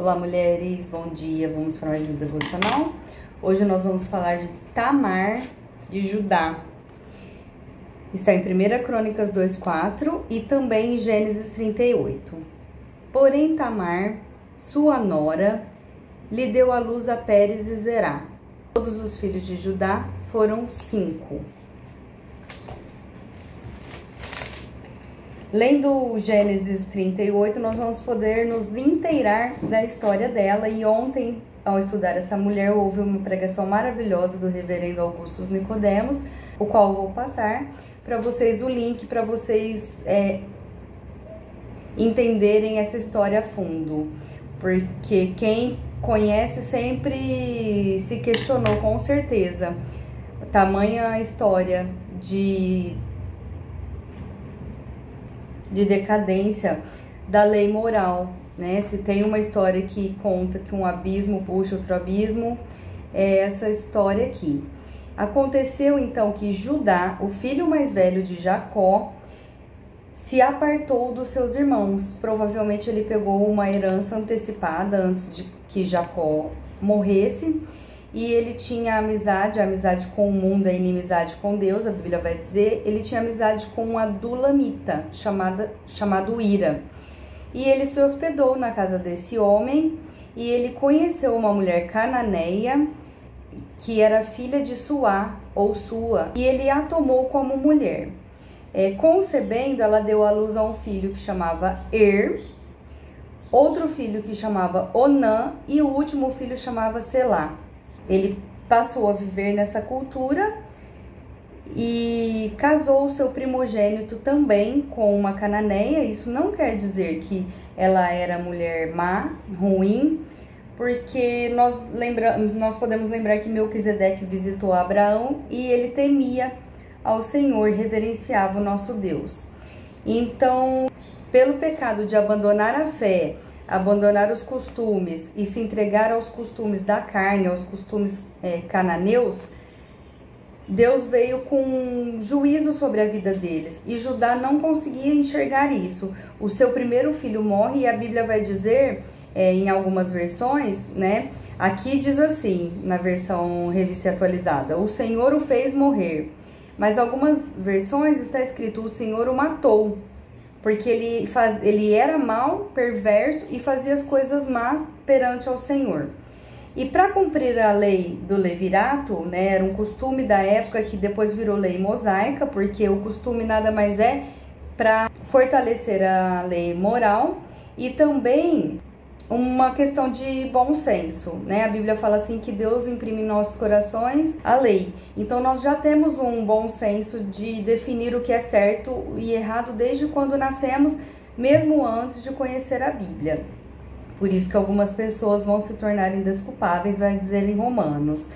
Olá, mulheres, bom dia, vamos para mais um devocional. Hoje nós vamos falar de Tamar, de Judá. Está em 1 Crônicas 2:4 e também em Gênesis 38. Porém, Tamar, sua nora, lhe deu à luz a Pérez e Zerá. Todos os filhos de Judá foram 5. Lendo Gênesis 38, nós vamos poder nos inteirar da história dela. E ontem, ao estudar essa mulher, houve uma pregação maravilhosa do reverendo Augustus Nicodemos, o qual eu vou passar para vocês o link, para vocês entenderem essa história a fundo. Porque quem conhece sempre se questionou, com certeza, tamanha história de decadência da lei moral, né? Se tem uma história que conta que um abismo puxa outro abismo, é essa história aqui. Aconteceu então que Judá, o filho mais velho de Jacó, se apartou dos seus irmãos. Provavelmente ele pegou uma herança antecipada antes de que Jacó morresse. E ele tinha amizade, a amizade com o mundo é inimizade com Deus, a Bíblia vai dizer. Ele tinha amizade com um adulamita, chamado Ira. E ele se hospedou na casa desse homem, e ele conheceu uma mulher cananeia, que era filha de Suá, ou Sua, e ele a tomou como mulher. Concebendo, ela deu à luz a um filho que chamava outro filho que chamava Onã, e o último filho chamava Selá. Ele passou a viver nessa cultura e casou o seu primogênito também com uma cananeia. Isso não quer dizer que ela era mulher má, ruim, porque nós podemos lembrar que Melquisedeque visitou Abraão e ele temia ao Senhor, reverenciava o nosso Deus. Então, pelo pecado de abandonar a fé, abandonar os costumes e se entregar aos costumes da carne, aos costumes cananeus, Deus veio com juízo sobre a vida deles, e Judá não conseguia enxergar isso. O seu primeiro filho morre, e a Bíblia vai dizer, em algumas versões, né? Aqui diz assim, na versão revista atualizada: o Senhor o fez morrer. Mas algumas versões está escrito: o Senhor o matou. Porque ele era mau, perverso e fazia as coisas más perante ao Senhor. E para cumprir a lei do levirato, né, era um costume da época que depois virou lei mosaica, porque o costume nada mais é para fortalecer a lei moral e também uma questão de bom senso, né? A Bíblia fala assim que Deus imprime em nossos corações a lei. Então nós já temos um bom senso de definir o que é certo e errado desde quando nascemos, mesmo antes de conhecer a Bíblia. Por isso que algumas pessoas vão se tornar indesculpáveis, vai dizer em Romanos.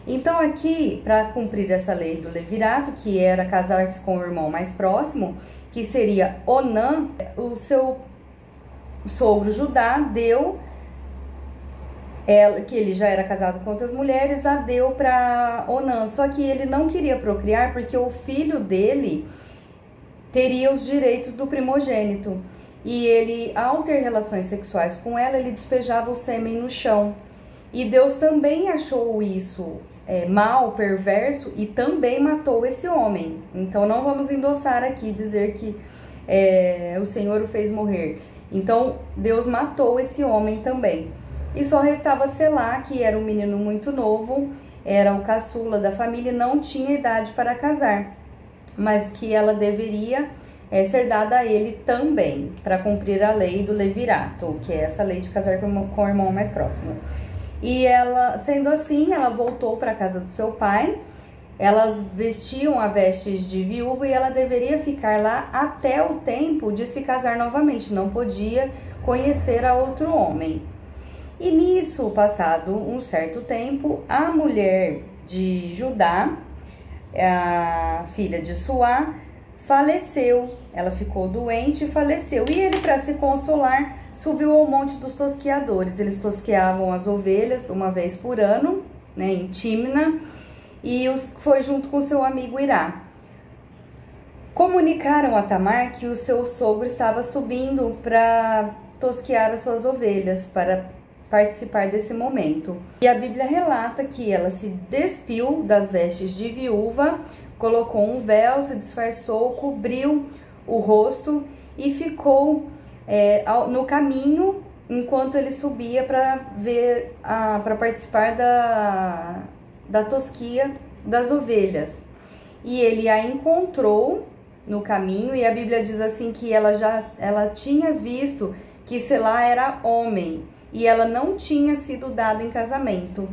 Então aqui, para cumprir essa lei do levirato, que era casar-se com o irmão mais próximo, que seria Onã, o seu sogro Judá deu, que ele já era casado com outras mulheres, a deu para Onã. Só que ele não queria procriar porque o filho dele teria os direitos do primogênito. E ele, ao ter relações sexuais com ela, ele despejava o sêmen no chão. E Deus também achou isso mal, perverso, e também matou esse homem. Então não vamos endossar aqui, dizer que o Senhor o fez morrer. Então, Deus matou esse homem também. E só restava Selá, que era um menino muito novo, era o caçula da família, não tinha idade para casar, mas que ela deveria ser dada a ele também, para cumprir a lei do levirato, que é essa lei de casar com o irmão mais próximo. E ela, sendo assim, ela voltou para a casa do seu pai. Elas vestiam a vestes de viúva e ela deveria ficar lá até o tempo de se casar novamente. Não podia conhecer a outro homem. E nisso, passado um certo tempo, a mulher de Judá, a filha de Suá, faleceu. Ela ficou doente e faleceu. E ele, para se consolar, subiu ao monte dos tosqueadores. Eles tosqueavam as ovelhas uma vez por ano, né, em Tímna. E foi junto com seu amigo Irá. Comunicaram a Tamar que o seu sogro estava subindo para tosquear as suas ovelhas, para participar desse momento. E a Bíblia relata que ela se despiu das vestes de viúva, colocou um véu, se disfarçou, cobriu o rosto e ficou no caminho enquanto ele subia para participar da tosquia das ovelhas. E ele a encontrou no caminho, e a Bíblia diz assim que ela tinha visto que Selá era homem e ela não tinha sido dada em casamento.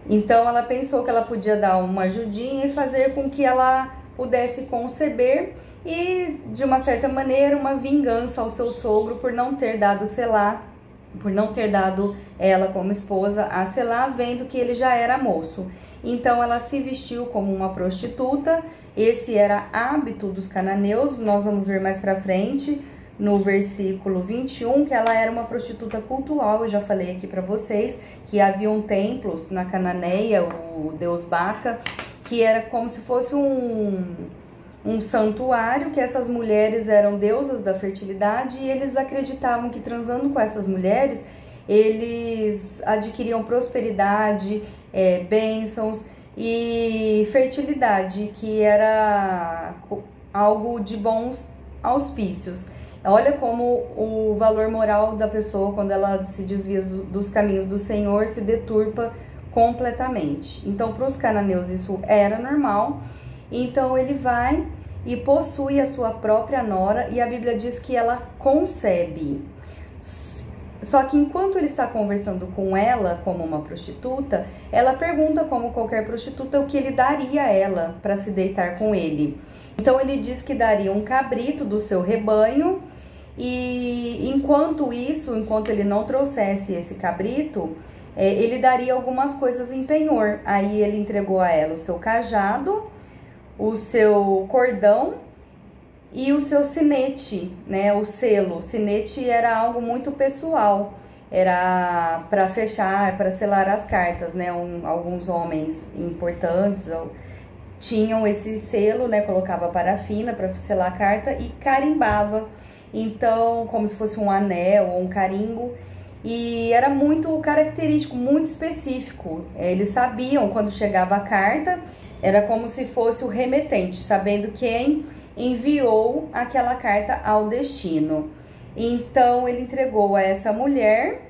Então ela pensou que ela podia dar uma ajudinha e fazer com que ela pudesse conceber, e de uma certa maneira uma vingança ao seu sogro por não ter dado Selá, por não ter dado ela como esposa a Selá, vendo que ele já era moço. Então ela se vestiu como uma prostituta. Esse era hábito dos cananeus. Nós vamos ver mais pra frente no versículo 21 que ela era uma prostituta cultual. Eu já falei aqui pra vocês que haviam templos na Cananeia, o deus Baca, que era como se fosse um santuário, que essas mulheres eram deusas da fertilidade, e eles acreditavam que transando com essas mulheres eles adquiriam prosperidade, bênçãos e fertilidade, que era algo de bons auspícios. Olha como o valor moral da pessoa, quando ela se desvia dos caminhos do Senhor, se deturpa completamente. Então, para os cananeus isso era normal. Então ele vai e possui a sua própria nora, e a Bíblia diz que ela concebe. Só que enquanto ele está conversando com ela como uma prostituta, ela pergunta, como qualquer prostituta, o que ele daria a ela para se deitar com ele. Então ele diz que daria um cabrito do seu rebanho, e enquanto ele não trouxesse esse cabrito, ele daria algumas coisas em penhor. Aí ele entregou a ela o seu cajado, o seu cordão e o seu sinete, né? O selo. O sinete era algo muito pessoal, era para fechar, para selar as cartas, né? Alguns homens importantes tinham esse selo, né? Colocava parafina para selar a carta e carimbava. Então, como se fosse um anel ou um carimbo. E era muito característico, muito específico. Eles sabiam quando chegava a carta, era como se fosse o remetente, sabendo quem enviou aquela carta ao destino. Então ele entregou a essa mulher,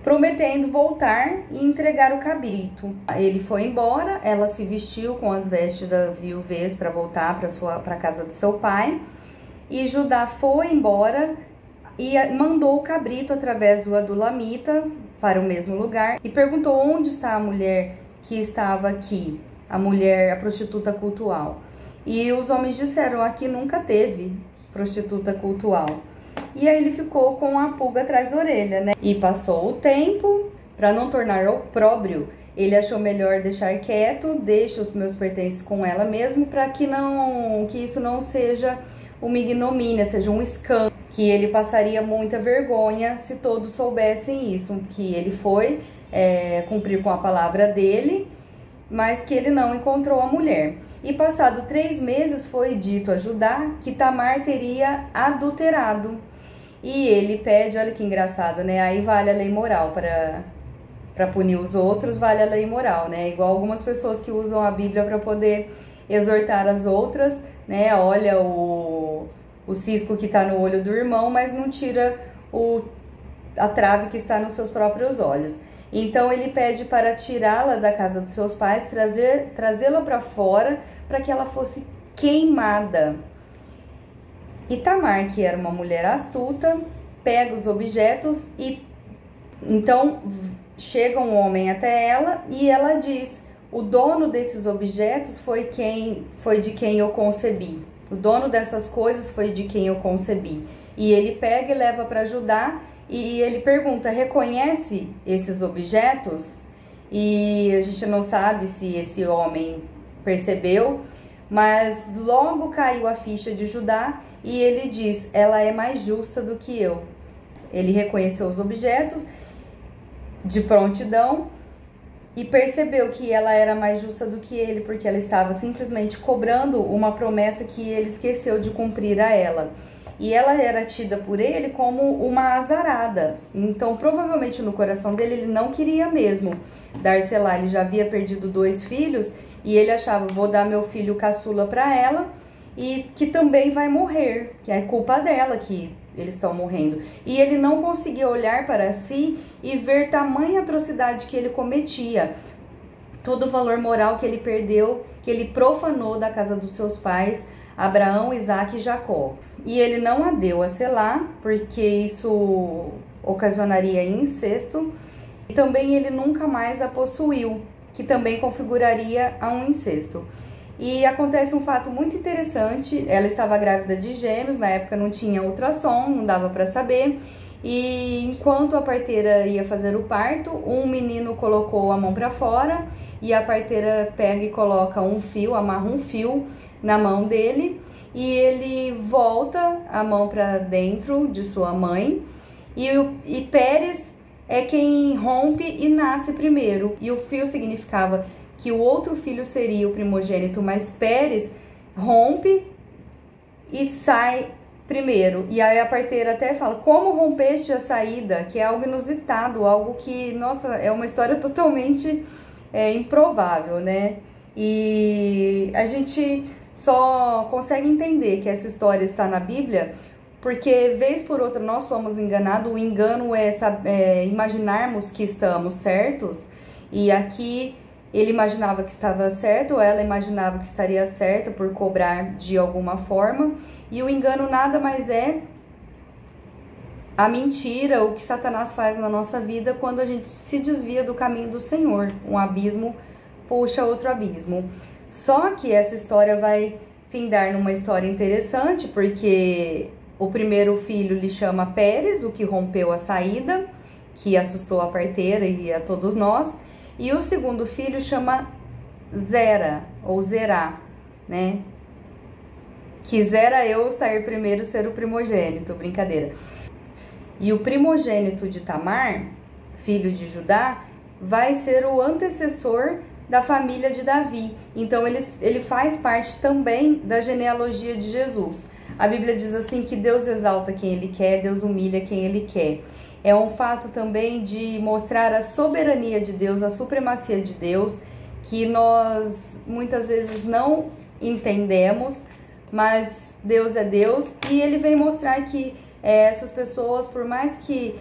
prometendo voltar e entregar o cabrito. Ele foi embora, ela se vestiu com as vestes da viuvez para voltar para a casa de seu pai. E Judá foi embora e mandou o cabrito através do adulamita para o mesmo lugar e perguntou onde está a mulher que estava aqui, a prostituta cultual. E os homens disseram: aqui nunca teve prostituta cultual. E aí ele ficou com a pulga atrás da orelha, né? E passou o tempo, para não tornar opróbrio, ele achou melhor deixar quieto, deixa os meus pertences com ela mesmo, para que isso não seja uma ignomínia, seja um escândalo, que ele passaria muita vergonha se todos soubessem isso, que ele foi cumprir com a palavra dele, mas que ele não encontrou a mulher. E passado 3 meses foi dito a Judá que Tamar teria adulterado. E ele pede, olha que engraçado, né? Aí vale a lei moral para punir os outros, vale a lei moral, né? Igual algumas pessoas que usam a Bíblia para poder exortar as outras, né? Olha o cisco que está no olho do irmão, mas não tira a trave que está nos seus próprios olhos. Então ele pede para tirá-la da casa dos seus pais, trazê-la para fora, para que ela fosse queimada. E Tamar, que era uma mulher astuta, pega os objetos e então chega um homem até ela e ela diz: o dono desses objetos foi de quem eu concebi. O dono dessas coisas foi de quem eu concebi. E ele pega e leva para Judá e ele pergunta: reconhece esses objetos? E a gente não sabe se esse homem percebeu, mas logo caiu a ficha de Judá e ele diz: ela é mais justa do que eu. Ele reconheceu os objetos de prontidão e percebeu que ela era mais justa do que ele, porque ela estava simplesmente cobrando uma promessa que ele esqueceu de cumprir a ela. e ela era tida por ele como uma azarada. Então, provavelmente no coração dele, ele não queria mesmo dar Selá. Ele já havia perdido 2 filhos e ele achava, vou dar meu filho caçula para ela e que também vai morrer, que é culpa dela que eles estão morrendo. E ele não conseguia olhar para si e ver tamanha atrocidade que ele cometia. Todo o valor moral que ele perdeu, que ele profanou da casa dos seus pais, Abraão, Isaque e Jacó. E ele não a deu a Selá, porque isso ocasionaria incesto. E também ele nunca mais a possuiu, que também configuraria a um incesto. E acontece um fato muito interessante, ela estava grávida de gêmeos, na época não tinha ultrassom, não dava para saber. E enquanto a parteira ia fazer o parto, um menino colocou a mão para fora e a parteira pega e coloca um fio, amarra um fio na mão dele e ele volta a mão para dentro de sua mãe e Pérez é quem rompe e nasce primeiro. E o fio significava que o outro filho seria o primogênito, mas Pérez rompe e sai primeiro. E aí a parteira até fala, como rompeste a saída? Que é algo inusitado, algo que, nossa, é uma história totalmente improvável, né? E a gente só consegue entender que essa história está na Bíblia porque, vez por outra, nós somos enganados. O engano é imaginarmos que estamos certos. E aqui ele imaginava que estava certo, ela imaginava que estaria certa por cobrar de alguma forma. E o engano nada mais é a mentira, o que Satanás faz na nossa vida quando a gente se desvia do caminho do Senhor. Um abismo puxa outro abismo. Só que essa história vai findar numa história interessante, porque o primeiro filho lhe chama Pérez, o que rompeu a saída, que assustou a parteira e a todos nós. E o segundo filho chama Zera, ou Zerá, né? Quisera eu sair primeiro, ser o primogênito, brincadeira. E o primogênito de Tamar, filho de Judá, vai ser o antecessor da família de Davi. Então ele faz parte também da genealogia de Jesus. A Bíblia diz assim que Deus exalta quem Ele quer, Deus humilha quem Ele quer. É um fato também de mostrar a soberania de Deus, a supremacia de Deus, que nós muitas vezes não entendemos, mas Deus é Deus e Ele vem mostrar que essas pessoas, por mais que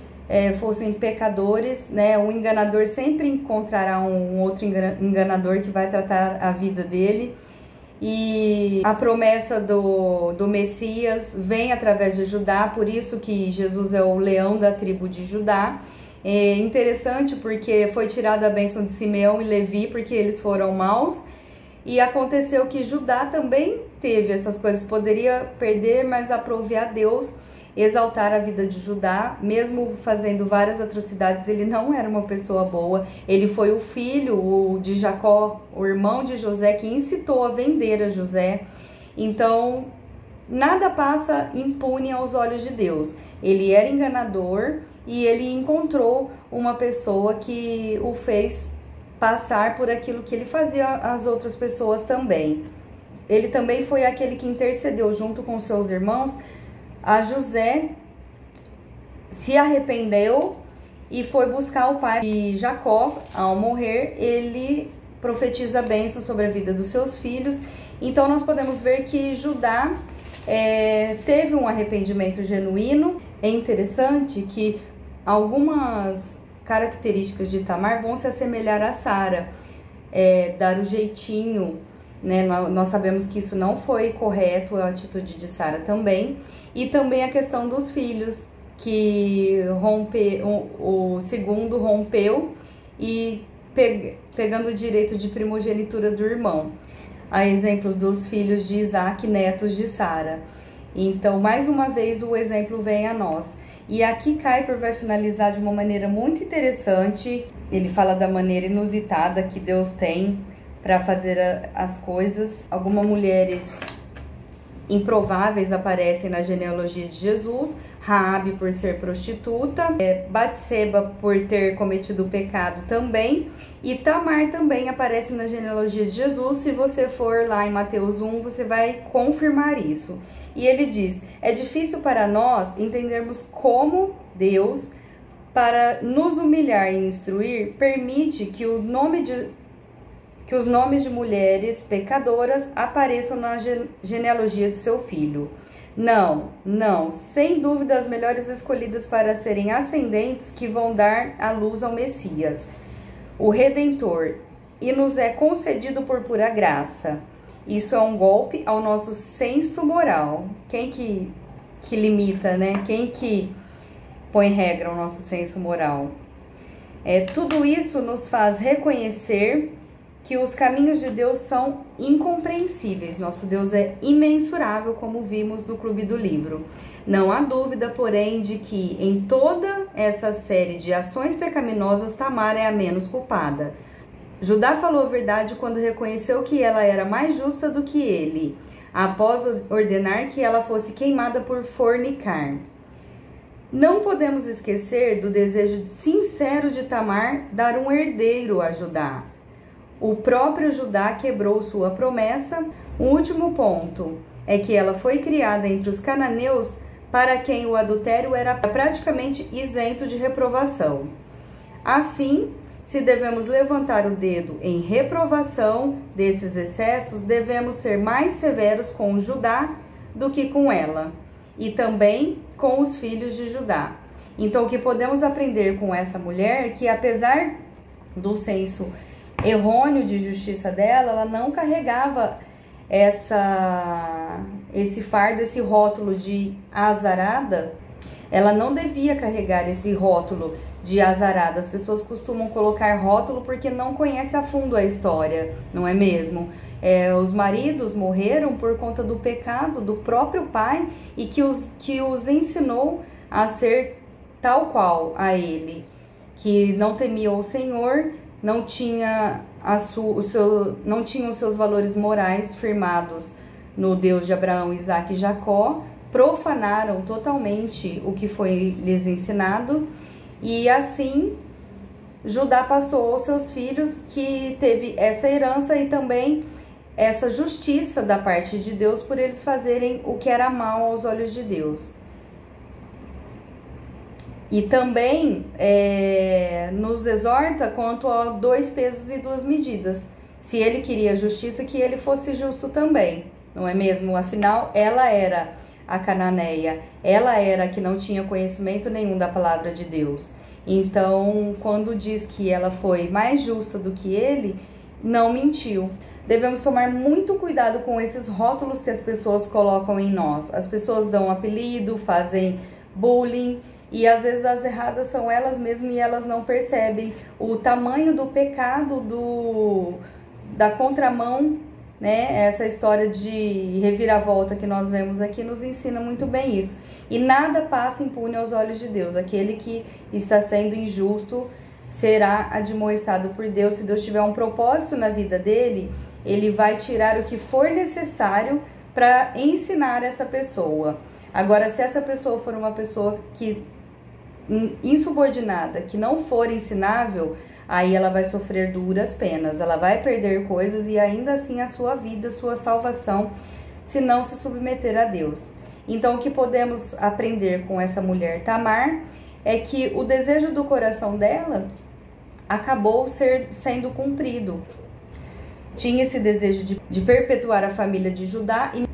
fossem pecadores, né, um enganador sempre encontrará um outro enganador que vai tratar a vida dele. E a promessa do Messias vem através de Judá, por isso que Jesus é o leão da tribo de Judá. É interessante porque foi tirada a bênção de Simeão e Levi, porque eles foram maus. E aconteceu que Judá também teve essas coisas, poderia perder, mas aprove a Deus exaltar a vida de Judá, mesmo fazendo várias atrocidades. Ele não era uma pessoa boa, ele foi o filho de Jacó, o irmão de José, que incitou a vender a José. Então, nada passa impune aos olhos de Deus. Ele era enganador e ele encontrou uma pessoa que o fez passar por aquilo que ele fazia às outras pessoas também. Ele também foi aquele que intercedeu junto com seus irmãos. A José se arrependeu e foi buscar o pai de Jacó. Ao morrer, ele profetiza a bênção sobre a vida dos seus filhos. Então, nós podemos ver que Judá teve um arrependimento genuíno. É interessante que algumas características de Tamar vão se assemelhar a Sara, dar o jeitinho, né? Nós sabemos que isso não foi correto, a atitude de Sara também. E também a questão dos filhos, que o segundo rompeu e pegando o direito de primogenitura do irmão. Há exemplos dos filhos de Isaque, netos de Sara. Então, mais uma vez, o exemplo vem a nós. E aqui Kuyper vai finalizar de uma maneira muito interessante. Ele fala da maneira inusitada que Deus tem para fazer as coisas. Algumas mulheres improváveis aparecem na genealogia de Jesus. Raabe por ser prostituta, Batseba por ter cometido o pecado também, e Tamar também aparece na genealogia de Jesus. Se você for lá em Mateus 1, você vai confirmar isso. E ele diz: é difícil para nós entendermos como Deus, para nos humilhar e instruir, permite que os nomes de mulheres pecadoras apareçam na genealogia de seu filho. Não, sem dúvida as melhores escolhidas para serem ascendentes que vão dar a luz ao Messias, o Redentor, e nos é concedido por pura graça. Isso é um golpe ao nosso senso moral. Quem que limita, né? Quem que põe regra ao nosso senso moral? Tudo isso nos faz reconhecer que os caminhos de Deus são incompreensíveis. Nosso Deus é imensurável, como vimos no Clube do Livro. Não há dúvida, porém, de que em toda essa série de ações pecaminosas, Tamar é a menos culpada. Judá falou a verdade quando reconheceu que ela era mais justa do que ele, após ordenar que ela fosse queimada por fornicar. Não podemos esquecer do desejo sincero de Tamar dar um herdeiro a Judá. O próprio Judá quebrou sua promessa. Um último ponto é que ela foi criada entre os cananeus, para quem o adultério era praticamente isento de reprovação. Assim, se devemos levantar o dedo em reprovação desses excessos, devemos ser mais severos com Judá do que com ela, e também com os filhos de Judá. Então, o que podemos aprender com essa mulher é que, apesar do senso errôneo de justiça dela, ela não carregava esse fardo, esse rótulo de azarada. Ela não devia carregar esse rótulo de azarada. As pessoas costumam colocar rótulo porque não conhecem a fundo a história, não é mesmo? Os maridos morreram por conta do pecado do próprio pai e que os ensinou a ser tal qual a ele, que não temia o Senhor, não tinha os seus valores morais firmados no Deus de Abraão, Isaque e Jacó, profanaram totalmente o que foi lhes ensinado, e assim Judá passou aos seus filhos, que teve essa herança e também essa justiça da parte de Deus por eles fazerem o que era mal aos olhos de Deus. E também nos exorta quanto a 2 pesos e 2 medidas. Se ele queria justiça, que ele fosse justo também, não é mesmo? Afinal, ela era a cananeia, ela era a que não tinha conhecimento nenhum da palavra de Deus. Então, quando diz que ela foi mais justa do que ele, não mentiu. Devemos tomar muito cuidado com esses rótulos que as pessoas colocam em nós. As pessoas dão apelido, fazem bullying, e às vezes as erradas são elas mesmas e elas não percebem o tamanho do pecado, da contramão, né? Essa história de reviravolta que nós vemos aqui nos ensina muito bem isso. E nada passa impune aos olhos de Deus. Aquele que está sendo injusto será admoestado por Deus. Se Deus tiver um propósito na vida dele, ele vai tirar o que for necessário para ensinar essa pessoa. Agora, se essa pessoa for uma pessoa insubordinada, que não for ensinável, aí ela vai sofrer duras penas, ela vai perder coisas e ainda assim a sua vida, sua salvação, se não se submeter a Deus. Então, o que podemos aprender com essa mulher Tamar é que o desejo do coração dela acabou sendo cumprido. Tinha esse desejo de perpetuar a família de Judá, e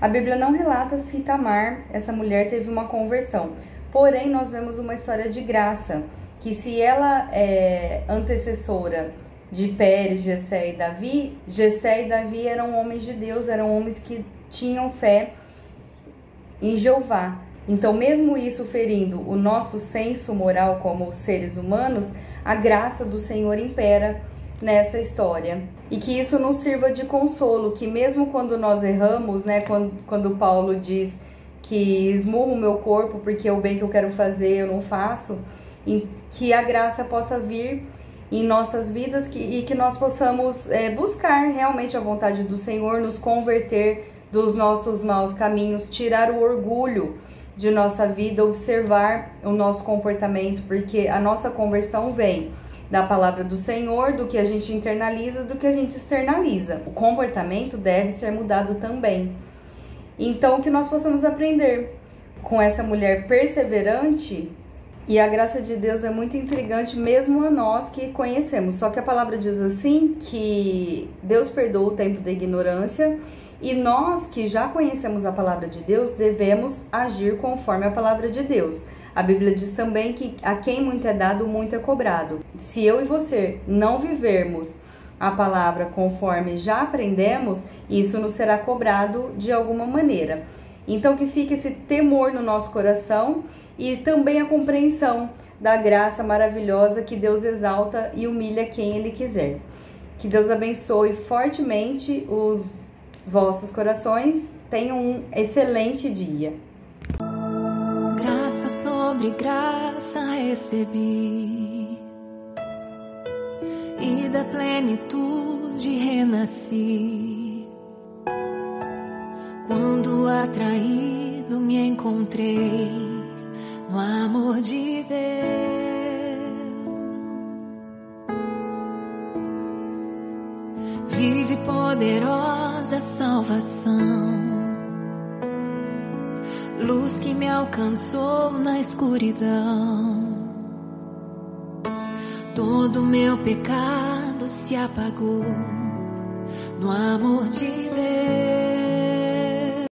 a Bíblia não relata se Tamar, essa mulher, teve uma conversão. Porém, nós vemos uma história de graça, que se ela é antecessora de Pérez, Jessé e Davi eram homens de Deus, eram homens que tinham fé em Jeová. Então, mesmo isso ferindo o nosso senso moral como seres humanos, a graça do Senhor impera nessa história. E que isso nos sirva de consolo, que mesmo quando nós erramos, né, quando Paulo diz que esmurro o meu corpo porque o bem que eu quero fazer eu não faço, e que a graça possa vir em nossas vidas e que nós possamos buscar realmente a vontade do Senhor, nos converter dos nossos maus caminhos, tirar o orgulho de nossa vida, observar o nosso comportamento, porque a nossa conversão vem da palavra do Senhor, do que a gente internaliza, do que a gente externaliza. O comportamento deve ser mudado também. Então, que nós possamos aprender com essa mulher perseverante. E a graça de Deus é muito intrigante mesmo a nós que conhecemos. Só que a palavra diz assim, que Deus perdoa o tempo da ignorância, e nós que já conhecemos a palavra de Deus devemos agir conforme a palavra de Deus. A Bíblia diz também que a quem muito é dado, muito é cobrado. Se eu e você não vivermos a palavra conforme já aprendemos, isso nos será cobrado de alguma maneira. Então que fique esse temor no nosso coração e também a compreensão da graça maravilhosa que Deus exalta e humilha quem Ele quiser. Que Deus abençoe fortemente os vossos corações. Tenham um excelente dia. Graça sobre graça recebi, e da plenitude renasci. Quando atraído me encontrei no amor de Deus. Vive poderosa salvação, luz que me alcançou na escuridão. Todo meu pecado se apagou no amor de Deus.